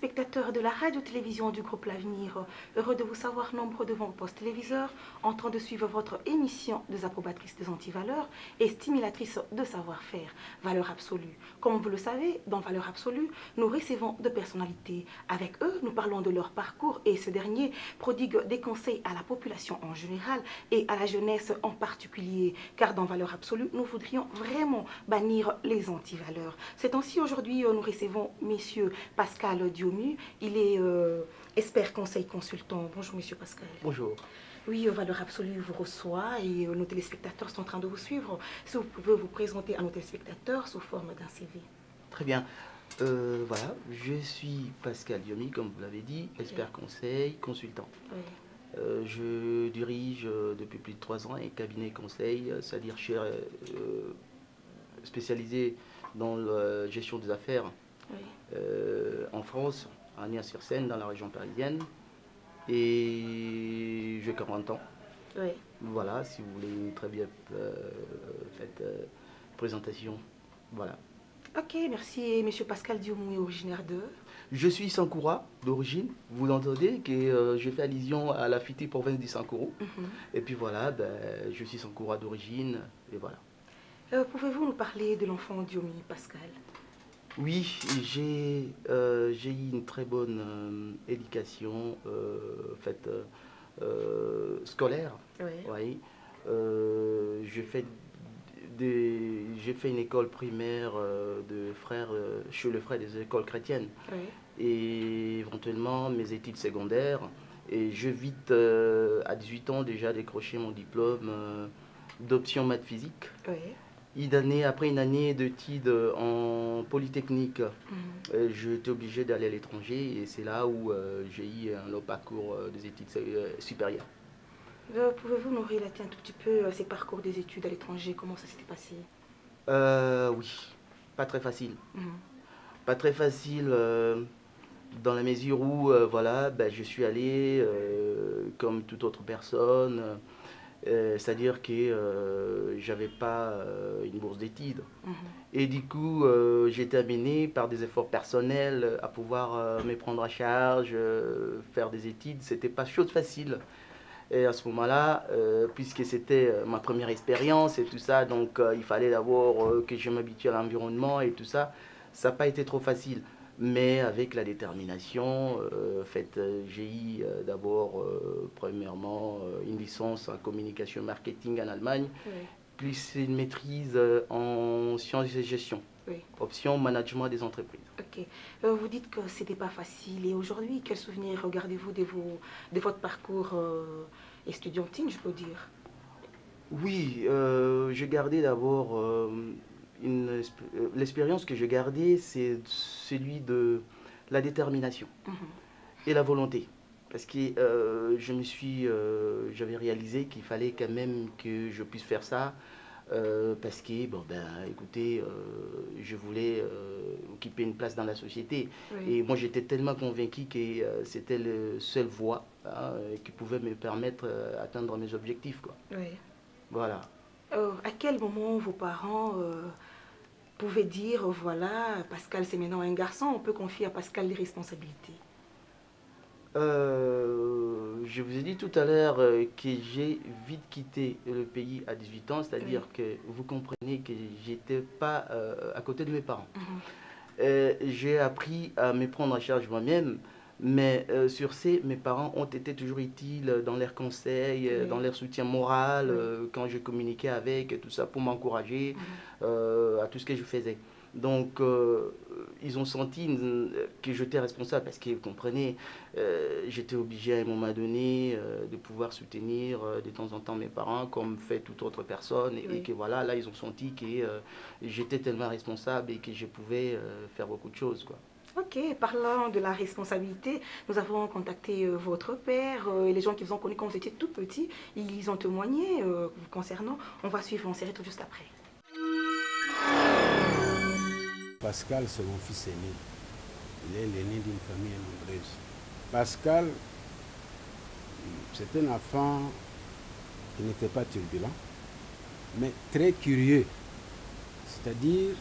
téléspectateurs de la radio-télévision du groupe L'Avenir, heureux de vous savoir nombreux devant vos postes téléviseurs, en train de suivre votre émission désapprobatrice des antivaleurs et stimulatrice de savoir-faire, valeur absolue. Comme vous le savez, dans Valeur absolue, nous recevons de personnalités. Avec eux, nous parlons de leur parcours et ce dernier prodigue des conseils à la population en général et à la jeunesse en particulier, car dans Valeur absolue, nous voudrions vraiment bannir les antivaleurs. C'est ainsi aujourd'hui, nous recevons messieurs Pascal Diomu, il est expert conseil consultant. Bonjour monsieur Pascal. Bonjour. Oui, Valeur absolue vous reçoit et nos téléspectateurs sont en train de vous suivre. Si vous pouvez vous présenter à nos téléspectateurs sous forme d'un CV. Très bien. Voilà, je suis Pascal Diomu, comme vous l'avez dit, expert conseil, consultant. Oui. Je dirige depuis plus de 3 ans un cabinet conseil, c'est-à-dire spécialisé dans la gestion des affaires en France, à Agnières-sur-Seine, dans la région parisienne. Et j'ai 40 ans. Oui. Voilà, si vous voulez très bien présentation. Voilà. Ok, merci. Et monsieur Pascal Diomu est originaire de? Je suis Sankoura d'origine. Vous l'entendez que j'ai fait allusion à la fitée province du Sankourou. Et puis voilà, je suis Sankoura d'origine. Et voilà. Pouvez-vous nous parler de l'enfant Diomu, Pascal? Oui, j'ai eu une très bonne éducation scolaire. Oui. Oui. J'ai fait une école primaire chez le frère des écoles chrétiennes. Oui. Et éventuellement mes études secondaires. Et je vite, à 18 ans, déjà décroché mon diplôme d'option maths physique. Oui. Après une année d'études en polytechnique, j'étais obligé d'aller à l'étranger et c'est là où j'ai eu un long parcours des études supérieures. Pouvez-vous nous relater un tout petit peu ces parcours des études à l'étranger? Comment ça s'était passé? Oui, pas très facile. Pas très facile dans la mesure où voilà, je suis allé comme toute autre personne. C'est-à-dire que j'avais pas une bourse d'études. Et du coup, j'étais amené par des efforts personnels à pouvoir me prendre à charge, faire des études. C'était pas chose facile. Et à ce moment-là, puisque c'était ma première expérience et tout ça, donc il fallait d'abord que je m'habitue à l'environnement et tout ça. Ça n'a pas été trop facile. Mais avec la détermination, j'ai eu d'abord, premièrement, une licence en communication marketing en Allemagne, plus une maîtrise en sciences et gestion, option management des entreprises. Ok. Vous dites que ce n'était pas facile. Et aujourd'hui, quels souvenirs regardez-vous de votre parcours estudiantine, je peux dire? Oui, j'ai gardé d'abord... l'expérience que j'ai gardée, c'est celui de la détermination et la volonté. Parce que j'avais réalisé qu'il fallait quand même que je puisse faire ça. Parce que, écoutez, je voulais occuper une place dans la société. Et moi, j'étais tellement convaincu que c'était la seule voie qui pouvait me permettre d'atteindre mes objectifs, quoi. Oui. Voilà. À quel moment vos parents pouvaient dire, voilà, Pascal c'est maintenant un garçon, on peut confier à Pascal les responsabilités? Je vous ai dit tout à l'heure que j'ai vite quitté le pays à 18 ans, c'est-à-dire que vous comprenez que j'étais pas à côté de mes parents. J'ai appris à me prendre en charge moi-même, mais sur ce, mes parents ont été toujours utiles dans leurs conseils, dans leur soutien moral, quand je communiquais avec, et tout ça, pour m'encourager à tout ce que je faisais. Donc, ils ont senti que j'étais responsable parce qu'ils comprenaient, j'étais obligé à un moment donné de pouvoir soutenir de temps en temps mes parents comme fait toute autre personne et que voilà, là ils ont senti que j'étais tellement responsable et que je pouvais faire beaucoup de choses, quoi. Ok, parlant de la responsabilité, nous avons contacté votre père et les gens qui vous ont connu quand vous étiez tout petit, ils ont témoigné vous concernant. On va suivre, on se retrouve juste après. Pascal, c'est mon fils aîné. Il est l'aîné d'une famille nombreuse. Pascal, c'est un enfant qui n'était pas turbulent, mais très curieux. C'est-à-dire,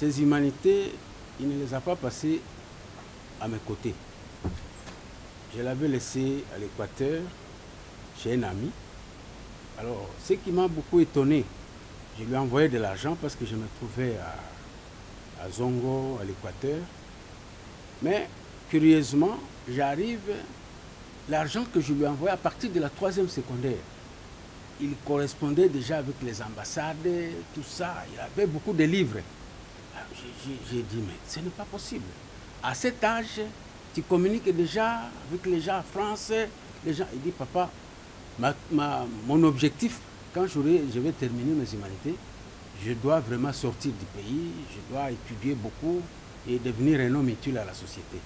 ses humanités il ne les a pas passés à mes côtés. Je l'avais laissé à l'Équateur, chez un ami. Alors, ce qui m'a beaucoup étonné, je lui ai envoyé de l'argent parce que je me trouvais à Zongo, à l'Équateur. Mais, curieusement, j'arrive, l'argent que je lui ai envoyé à partir de la 3e secondaire, il correspondait déjà avec les ambassades, tout ça. Il avait beaucoup de livres. J'ai dit, mais ce n'est pas possible. À cet âge, tu communiques déjà avec les gens en France. Les gens, il dit, papa, mon objectif, quand je vais terminer mes humanités, je dois vraiment sortir du pays, je dois étudier beaucoup et devenir un homme utile à la société.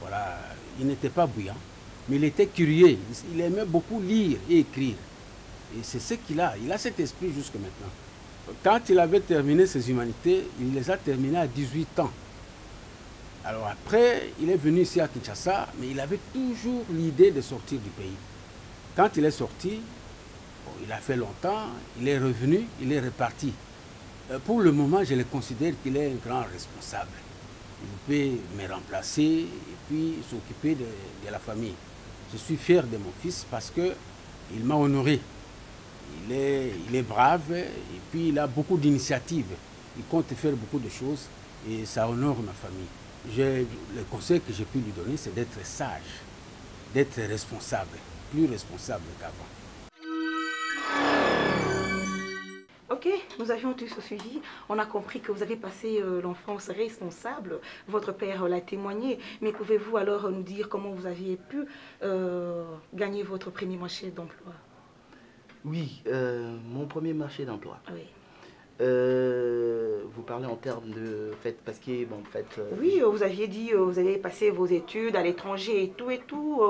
Voilà, il n'était pas bouillant, mais il était curieux. Il aimait beaucoup lire et écrire. Et c'est ce qu'il a. Il a cet esprit jusque maintenant. Quand il avait terminé ses humanités, il les a terminées à 18 ans. Alors après, il est venu ici à Kinshasa, mais il avait toujours l'idée de sortir du pays. Quand il est sorti, bon, il a fait longtemps, il est revenu, il est reparti. Pour le moment, je le considère qu'il est un grand responsable. Il peut me remplacer et puis s'occuper de la famille. Je suis fier de mon fils parce qu'il m'a honoré. Il est brave et puis il a beaucoup d'initiatives. Il compte faire beaucoup de choses et ça honore ma famille. Le conseil que j'ai pu lui donner, c'est d'être sage, d'être responsable, plus responsable qu'avant. Ok, nous avions tout suivi. On a compris que vous avez passé l'enfance responsable. Votre père l'a témoigné. Mais pouvez-vous alors nous dire comment vous aviez pu gagner votre premier marché d'emploi? Oui, mon premier marché d'emploi. Oui. Vous parlez en termes de fait, parce que bon, en fait. Oui, vous aviez dit vous avez passé vos études à l'étranger et tout.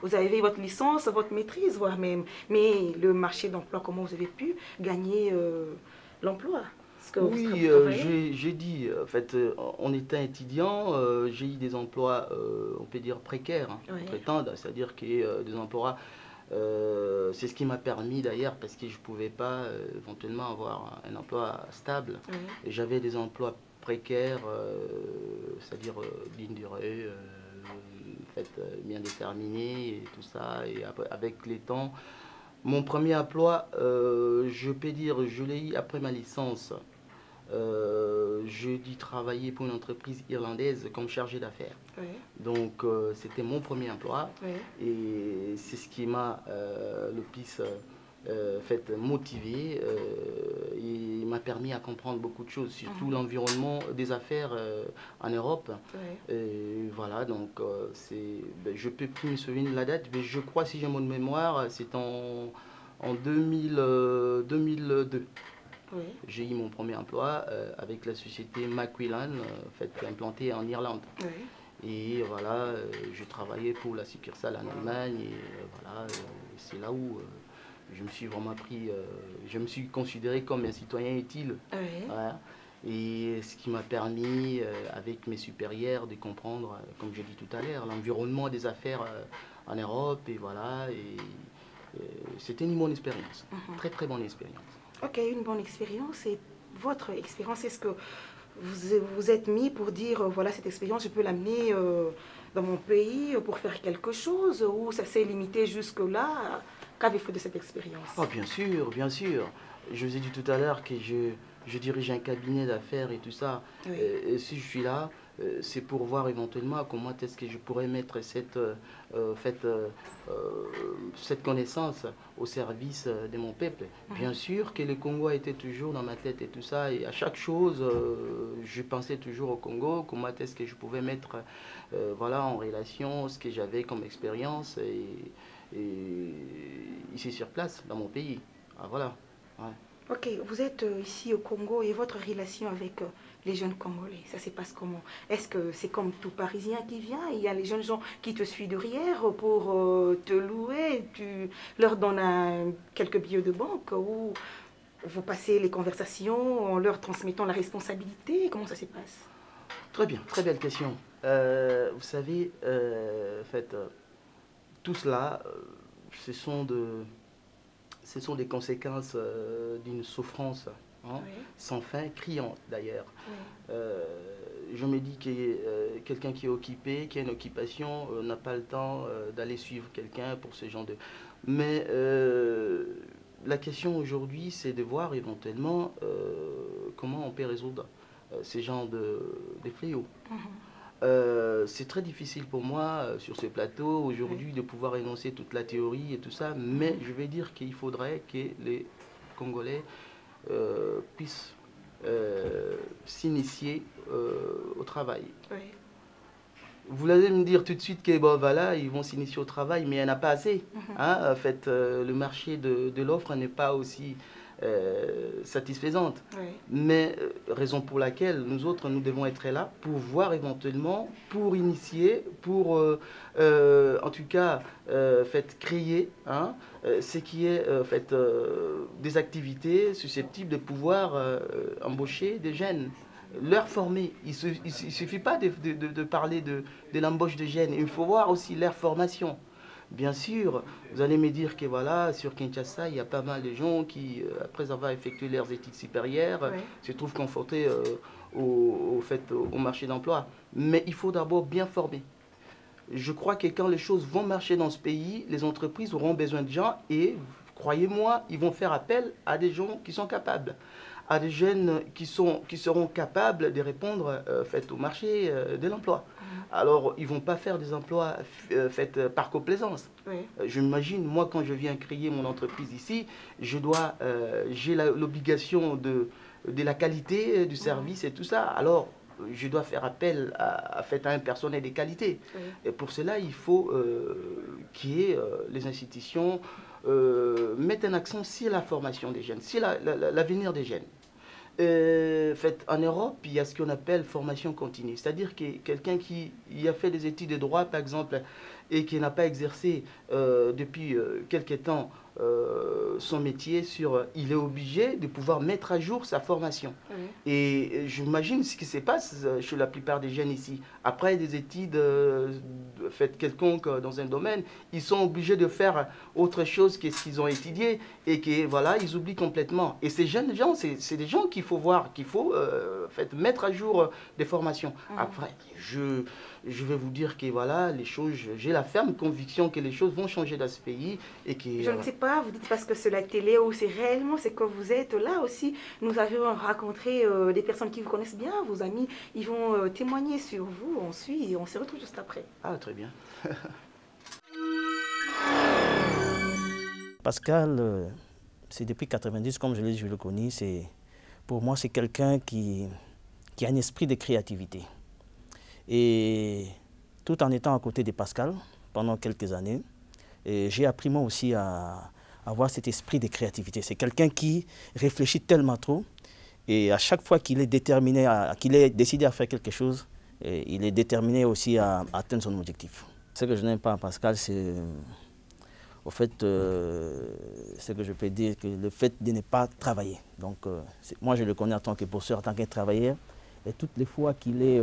Vous avez votre licence, votre maîtrise, voire même. Mais le marché d'emploi, comment vous avez pu gagner l'emploi? Oui, j'ai dit, en fait, en étant étudiant, j'ai eu des emplois, on peut dire précaires, hein, Oui. prétendent, c'est-à-dire que des emplois. C'est ce qui m'a permis d'ailleurs, parce que je ne pouvais pas éventuellement avoir un emploi stable. Oui. Et j'avais des emplois précaires, c'est-à-dire d'une durée en fait, bien déterminée et tout ça. Et après, avec les temps, mon premier emploi, je peux dire, je l'ai eu après ma licence. J'ai dû travailler pour une entreprise irlandaise comme chargé d'affaires. Oui. Donc c'était mon premier emploi. Oui. Et c'est ce qui m'a le plus fait motiver. Il m'a permis à comprendre beaucoup de choses, surtout l'environnement des affaires en Europe. Oui. Et voilà, donc ben, je peux plus me souvenir de la date, mais je crois, si j'ai mon mémoire, c'est en 2002. Oui. J'ai eu mon premier emploi avec la société Macquillan, fait, implantée en Irlande. Oui. Et voilà, je travaillais pour la succursale en Allemagne. Et voilà, c'est là où je me suis vraiment pris, je me suis considéré comme un citoyen utile. Oui. Voilà. Et ce qui m'a permis, avec mes supérieurs, de comprendre, comme je dis tout à l'heure, l'environnement des affaires en Europe. Et voilà, c'était une bonne expérience, très très bonne expérience. Ok, une bonne expérience. Et votre expérience, est-ce que vous vous êtes mis pour dire, voilà, cette expérience, je peux l'amener dans mon pays pour faire quelque chose, ou ça s'est limité jusque-là? Qu'avez-vous de cette expérience? Oh, bien sûr, bien sûr. Je vous ai dit tout à l'heure que je dirige un cabinet d'affaires et tout ça. Oui. Et si je suis là, c'est pour voir éventuellement comment est-ce que je pourrais mettre cette connaissance au service de mon peuple. Bien sûr que le Congo était toujours dans ma tête et tout ça. Et à chaque chose, je pensais toujours au Congo, comment est-ce que je pouvais mettre voilà, en relation ce que j'avais comme expérience et ici sur place, dans mon pays. Ah, voilà. Ouais. Ok, vous êtes ici au Congo et votre relation avec les jeunes Congolais, ça se passe comment? Est-ce que c'est comme tout Parisien qui vient? Il y a les jeunes gens qui te suivent derrière pour te louer, tu leur donnes quelques billets de banque ou vous passez les conversations en leur transmettant la responsabilité? Comment ça se passe? Très bien, très belle question. Vous savez, en fait, tout cela, ce sont des conséquences d'une souffrance, hein, Oui. sans fin, criante d'ailleurs. Oui. je me dis que quelqu'un qui est occupé, qui a une occupation, n'a pas le temps d'aller suivre quelqu'un pour ce genre de... Mais la question aujourd'hui, c'est de voir éventuellement comment on peut résoudre ces genres de fléaux. C'est très difficile pour moi sur ce plateau aujourd'hui de pouvoir énoncer toute la théorie et tout ça, mais je vais dire qu'il faudrait que les Congolais puissent s'initier au travail. Oui. Vous allez me dire tout de suite que bon, voilà, ils vont s'initier au travail, mais il n'y en a pas assez. Hein? En fait, le marché de l'offre n'est pas aussi satisfaisante. Oui. Mais raison pour laquelle nous autres, nous devons être là pour voir éventuellement, pour initier, pour en tout cas créer hein, ce qui est des activités susceptibles de pouvoir embaucher des jeunes. Leur former. Il ne suffit pas de parler de l'embauche de jeunes, il faut voir aussi leur formation. Bien sûr, vous allez me dire que voilà, sur Kinshasa, il y a pas mal de gens qui, après avoir effectué leurs études supérieures, oui. se trouvent confrontés au marché d'emploi. Mais il faut d'abord bien former. Je crois que quand les choses vont marcher dans ce pays, les entreprises auront besoin de gens et, croyez-moi, ils vont faire appel à des gens qui sont capables, à des jeunes qui seront capables de répondre au marché de l'emploi. Alors, ils ne vont pas faire des emplois faits par complaisance. Oui. J'imagine, moi, quand je viens créer mon entreprise ici, j'ai l'obligation de la qualité du service et tout ça. Alors, je dois faire appel à un personnel de qualité. Oui. Et pour cela, il faut les institutions mettent un accent sur la formation des jeunes, sur l'avenir des jeunes. En Europe, il y a ce qu'on appelle formation continue. C'est-à-dire que quelqu'un qui a fait des études de droit, par exemple, et qui n'a pas exercé depuis quelque temps son métier, il est obligé de pouvoir mettre à jour sa formation. Oui. Et j'imagine ce qui se passe chez la plupart des jeunes ici. Après des études faites quelconques dans un domaine, ils sont obligés de faire autre chose que ce qu'ils ont étudié et que voilà, ils oublient complètement. Et ces jeunes gens, c'est des gens qu'il faut voir, qu'il faut mettre à jour des formations. Après, je vais vous dire que voilà, les choses, j'ai la ferme conviction que les choses vont changer dans ce pays et que... Je ne sais pas, vous dites parce que c'est la télé ou c'est réellement, c'est que vous êtes là aussi. Nous avions rencontré des personnes qui vous connaissent bien, vos amis, ils vont témoigner sur vous, on suit et on se retrouve juste après. Ah, très bien. Pascal, c'est depuis 90, comme je le connais, pour moi c'est quelqu'un qui a un esprit de créativité. Et tout en étant à côté de Pascal pendant quelques années, j'ai appris moi aussi à avoir cet esprit de créativité. C'est quelqu'un qui réfléchit tellement trop et à chaque fois qu'il est déterminé, qu'il est décidé à faire quelque chose, il est déterminé aussi à atteindre son objectif. Ce que je n'aime pas à Pascal, c'est au fait, ce que je peux dire, que le fait de ne pas travailler. Donc moi je le connais en tant que bosseur, en tant qu'un travailleur, et toutes les fois qu'il est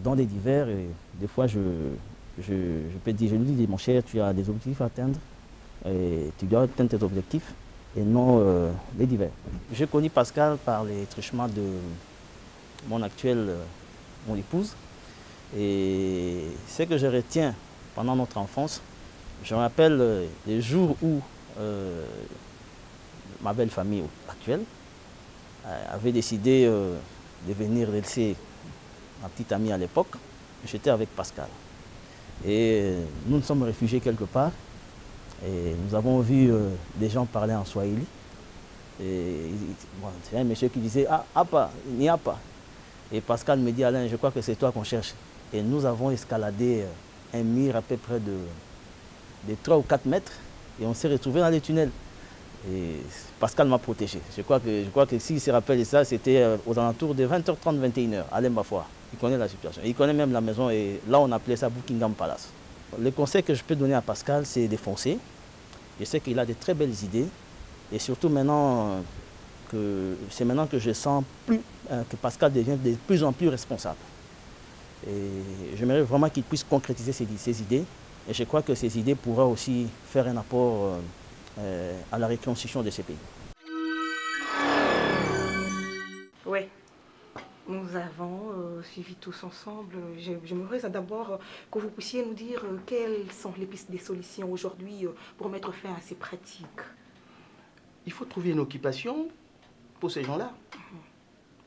dans des divers, et des fois je peux dire, je lui dis, mon cher, tu as des objectifs à atteindre, et tu dois atteindre tes objectifs, et non les divers. J'ai connu Pascal par les truchements de mon épouse, et ce que je retiens pendant notre enfance, je me rappelle les jours où ma belle famille actuelle avait décidé de venir laisser ma petite amie à l'époque. J'étais avec Pascal. Et nous nous sommes réfugiés quelque part. Et nous avons vu des gens parler en Swahili. Et bon, c'est un monsieur qui disait « Ah, Apa, il n'y a pas ». Et Pascal me dit « Alain, je crois que c'est toi qu'on cherche ». Et nous avons escaladé un mur à peu près de 3 ou 4 mètres. Et on s'est retrouvés dans les tunnels. Et Pascal m'a protégé. Je crois que s'il se rappelle de ça, c'était aux alentours de 20h30, 21h, à Lembafoua. Il connaît la situation. Il connaît même la maison et là on appelait ça Buckingham Palace. Le conseil que je peux donner à Pascal, c'est de foncer. Je sais qu'il a de très belles idées. Et surtout maintenant, c'est maintenant que je sens que Pascal devient de plus en plus responsable. Et j'aimerais vraiment qu'il puisse concrétiser ses idées. Et je crois que ces idées pourraient aussi faire un apport à la reconstruction de ces pays. Oui. nous avons suivi tous ensemble. J'aimerais d'abord que vous puissiez nous dire quelles sont les pistes des solutions aujourd'hui pour mettre fin à ces pratiques. Il faut trouver une occupation pour ces gens-là.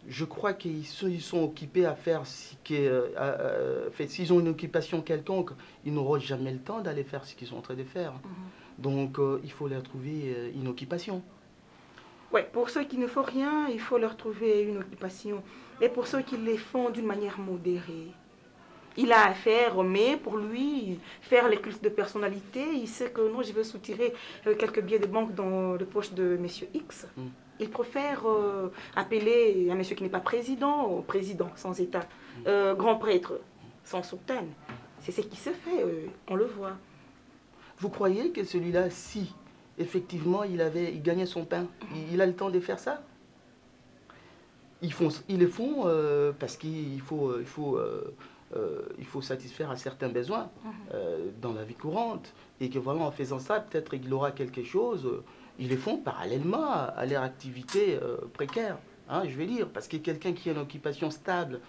Je crois qu'ils sont occupés à faire s'ils ont une occupation quelconque, ils n'auront jamais le temps d'aller faire ce qu'ils sont en train de faire. Donc, il faut leur trouver une occupation. Oui, pour ceux qui ne font rien, il faut leur trouver une occupation. Et pour ceux qui les font d'une manière modérée, il a à faire, mais pour lui, faire les cultes de personnalité, il sait que non, je veux soutirer quelques billets de banque dans les poches de M. X. Il préfère appeler un monsieur qui n'est pas président, au président sans état, grand prêtre sans soutane. C'est ce qui se fait, on le voit. Vous croyez que celui-là, si effectivement il gagnait son pain, il a le temps de faire ça? Ils le font parce qu'il faut satisfaire à certains besoins dans la vie courante. Et que voilà, en faisant ça, peut-être qu'il aura quelque chose. Ils le font parallèlement à leur activité précaire, hein, je vais dire. Parce que quelqu'un qui a une occupation stable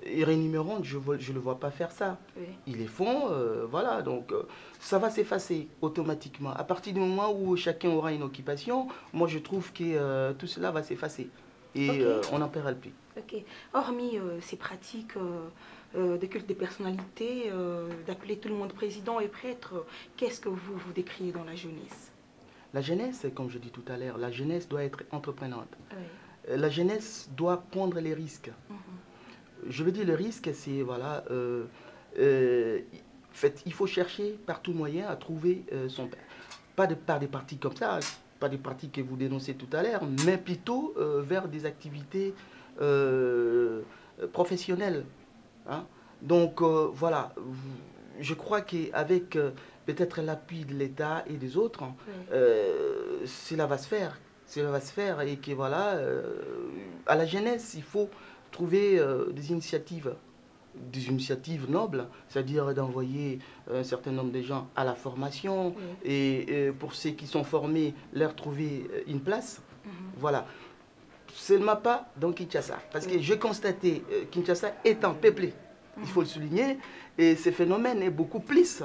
et rémunérante, je ne le vois pas faire ça. Ils les font, voilà. Donc, ça va s'effacer automatiquement. À partir du moment où chacun aura une occupation, moi, je trouve que tout cela va s'effacer. Et on n'en paiera le prix. Ok. Hormis ces pratiques de culte des personnalités, d'appeler tout le monde président et prêtre, qu'est-ce que vous décrivez dans la jeunesse? La jeunesse, comme je dis tout à l'heure, la jeunesse doit être entreprenante. La jeunesse doit prendre les risques. Je veux dire, le risque, c'est, voilà, il faut chercher par tout moyen à trouver son père. Pas par des partis comme ça, pas des partis que vous dénoncez tout à l'heure, mais plutôt vers des activités professionnelles. Hein. Donc, voilà, je crois qu'avec peut-être l'appui de l'État et des autres, cela va se faire. Cela va se faire et que voilà, à la jeunesse, il faut trouver des initiatives nobles, c'est-à-dire d'envoyer un certain nombre de gens à la formation et pour ceux qui sont formés, leur trouver une place. Voilà. Seulement pas dans Kinshasa, parce que j'ai constaté Kinshasa étant peuplé, il faut le souligner, et ce phénomène est beaucoup plus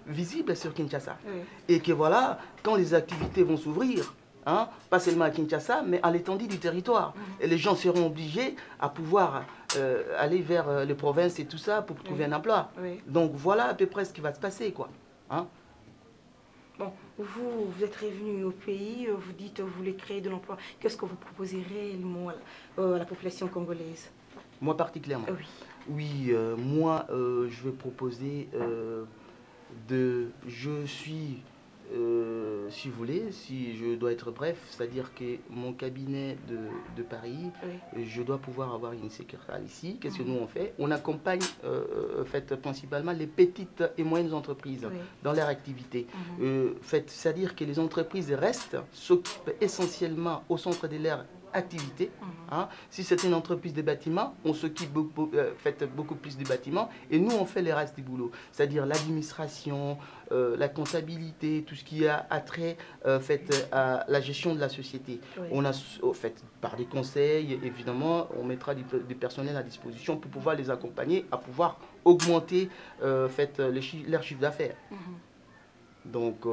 visible sur Kinshasa. Et que voilà, quand les activités vont s'ouvrir, hein, pas seulement à Kinshasa, mais à l'étendue du territoire, et les gens seront obligés à pouvoir aller vers les provinces et tout ça pour trouver un emploi. Donc voilà à peu près ce qui va se passer, quoi. Hein. Bon, vous êtes revenu au pays, vous dites vous voulez créer de l'emploi. Qu'est-ce que vous proposez réellement à la population congolaise? Moi particulièrement. Oui, moi je vais proposer je suis, si vous voulez, si je dois être bref, c'est-à-dire que mon cabinet de Paris, je dois pouvoir avoir une secrétaire ici. Qu'est-ce que nous on fait? On accompagne principalement les petites et moyennes entreprises dans leur activité. C'est-à-dire que les entreprises restent, s'occupent essentiellement au centre de leur activité. Hein. Si c'est une entreprise de bâtiment, on s'occupe beaucoup plus du bâtiment et nous on fait le reste du boulot, c'est-à-dire l'administration, la comptabilité, tout ce qui a trait à la gestion de la société. On a par des conseils, évidemment, on mettra des personnels à disposition pour pouvoir les accompagner à pouvoir augmenter leur chiffre d'affaires. Donc